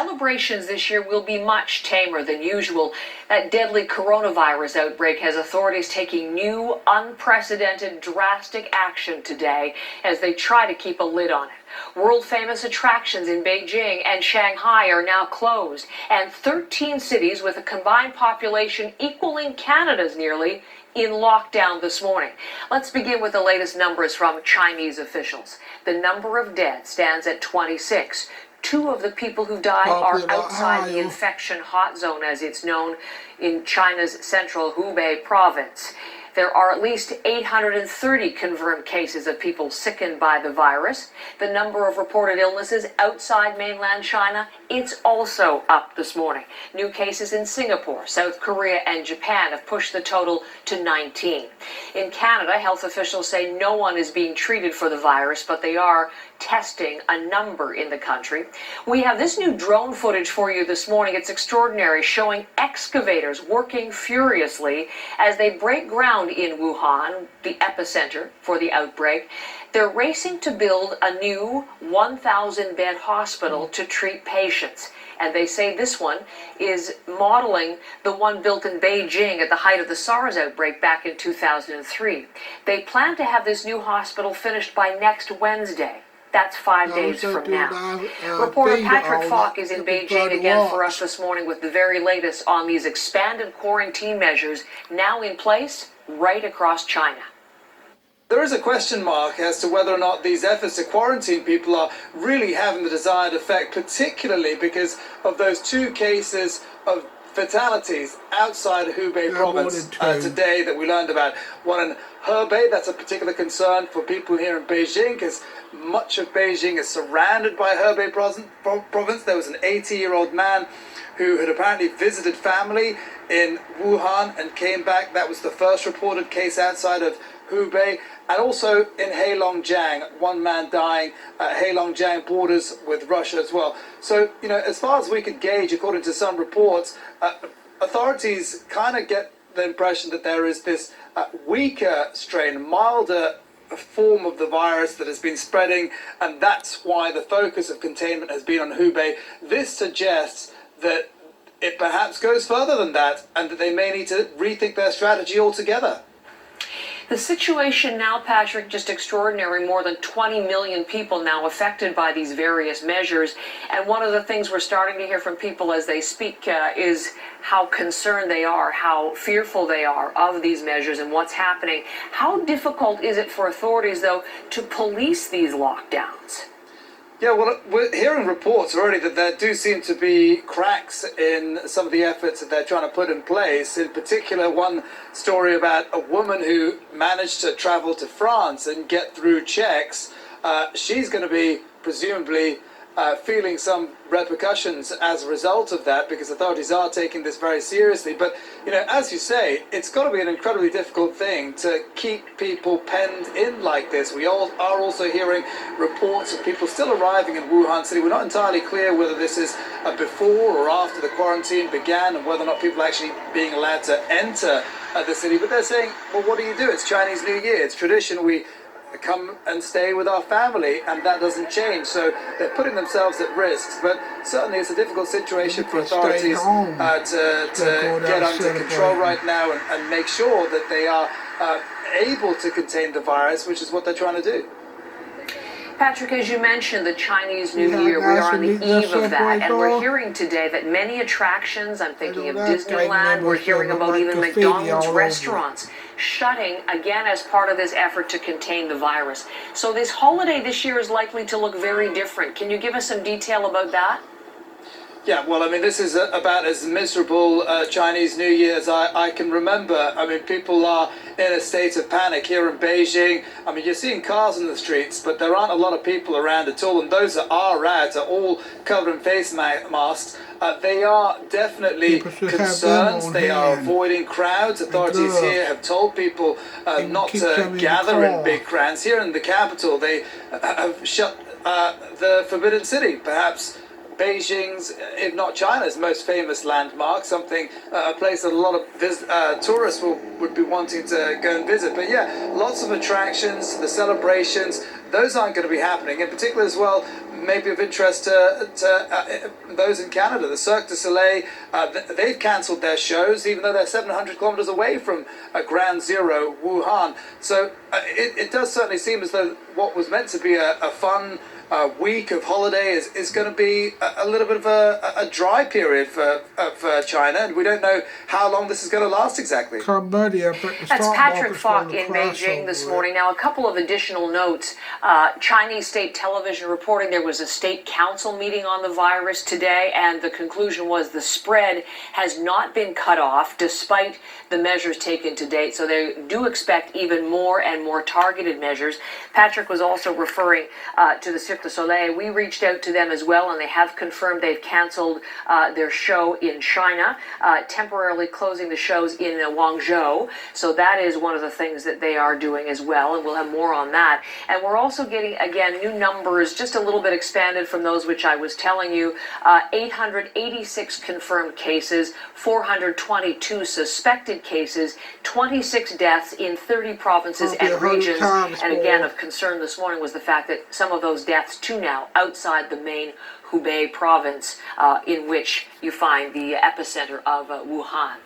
celebrations this year will be much tamer than usual. That deadly coronavirus outbreak has authorities taking new, unprecedented, drastic action today as they try to keep a lid on it. World-famous attractions in Beijing and Shanghai are now closed, and 13 cities with a combined population equaling Canada's nearly in lockdown this morning. Let's begin with the latest numbers from Chinese officials. The number of dead stands at 26. 2 of the people who died are outside the infection hot zone, as it's known, in China's central Hubei province. There are at least 830 confirmed cases of people sickened by the virus. The number of reported illnesses outside mainland China, it's also up this morning. New cases in Singapore, South Korea, and Japan have pushed the total to 19. In Canada, health officials say no one is being treated for the virus, but they are testing a number in the country. We have this new drone footage for you this morning. It's extraordinary, showing excavators working furiously as they break ground in Wuhan, the epicenter for the outbreak. They're racing to build a new 1,000-bed hospital to treat patients. And they say this one is modeling the one built in Beijing at the height of the SARS outbreak back in 2003. They plan to have this new hospital finished by next Wednesday. That's 5 days from now. Reporter Patrick Falk is in Beijing again for us this morning with the very latest on these expanded quarantine measures now in place right across China. There is a question mark as to whether or not these efforts to quarantine people are really having the desired effect, particularly because of those 2 cases of fatalities outside Hubei province today that we learned about. One in Hebei, that's a particular concern for people here in Beijing because much of Beijing is surrounded by Hebei province. There was an 80-year-old man who had apparently visited family in Wuhan and came back. That was the first reported case outside of Hubei. And also in Heilongjiang, 1 man dying. Heilongjiang borders with Russia as well. So, you know, as far as we could gauge, according to some reports, authorities kind of get the impression that there is this weaker strain, milder form of the virus that has been spreading, and that's why the focus of containment has been on Hubei. This suggests that it perhaps goes further than that, and that they may need to rethink their strategy altogether. The situation now, Patrick, just extraordinary. More than 20 million people now affected by these various measures. And one of the things we're starting to hear from people as they speak is how concerned they are, how fearful they are of these measures and what's happening. How difficult is it for authorities, though, to police these lockdowns? Yeah, well, we're hearing reports already that there do seem to be cracks in some of the efforts that they're trying to put in place. In particular, one story about a woman who managed to travel to France and get through checks. She's going to be presumably feeling some repercussions as a result of that, because authorities are taking this very seriously. But, you know, as you say, it's got to be an incredibly difficult thing to keep people penned in like this. We all are also hearing reports of people still arriving in Wuhan City. We're not entirely clear whether this is before or after the quarantine began and whether or not people are actually being allowed to enter the city. But they're saying, well, what do you do? It's Chinese New Year. It's tradition. We come and stay with our family, and that doesn't change. So they're putting themselves at risk. But certainly it's a difficult situation for authorities to get under control right now and make sure that they are able to contain the virus, which is what they're trying to do. Patrick, as you mentioned, the Chinese New Year, we are on the eve of that, and we're hearing today that many attractions, I'm thinking of Disneyland, we're hearing about even McDonald's restaurants shutting again as part of this effort to contain the virus. So this holiday this year is likely to look very different. Can you give us some detail about that? Yeah, well, I mean, this is about as miserable Chinese New Year as I can remember. I mean, people are in a state of panic here in Beijing. I mean, you're seeing cars in the streets, but there aren't a lot of people around at all. And those that are out are all covered in face masks. They are definitely concerned. They are avoiding crowds. Authorities here have told people not to gather in big crowds. Here in the capital, they have shut the Forbidden City, perhaps Beijing's, if not China's, most famous landmark, a place that a lot of tourists would be wanting to go and visit. But yeah, lots of attractions, the celebrations, those aren't going to be happening. In particular as well, may be of interest to those in Canada. The Cirque du Soleil, they've cancelled their shows, even though they're 700 kilometers away from Ground Zero, Wuhan. So it does certainly seem as though what was meant to be a fun week of holiday is going to be a little bit of a dry period for China, and we don't know how long this is going to last exactly. Cambodia, but the That's stock Patrick market's Falk going to in crash Beijing over this it. morning. Now, a couple of additional notes. Chinese state television reporting there was a state council meeting on the virus today, and the conclusion was the spread has not been cut off despite the measures taken to date. So they do expect even more and more targeted measures. Patrick was also referring to the Cirque du Soleil. We reached out to them as well, and they have confirmed they've canceled their show in China, temporarily closing the shows in Guangzhou. So that is one of the things that they are doing as well, and we'll have more on that. And we're also getting, again, new numbers, just a little bit expanded from those which I was telling you. 886 confirmed cases, 422 suspected cases, 26 deaths in 30 provinces Probably and 100 regions. times And again, more. of concern this morning was the fact that some of those deaths too now outside the main Hubei province in which you find the epicenter of Wuhan.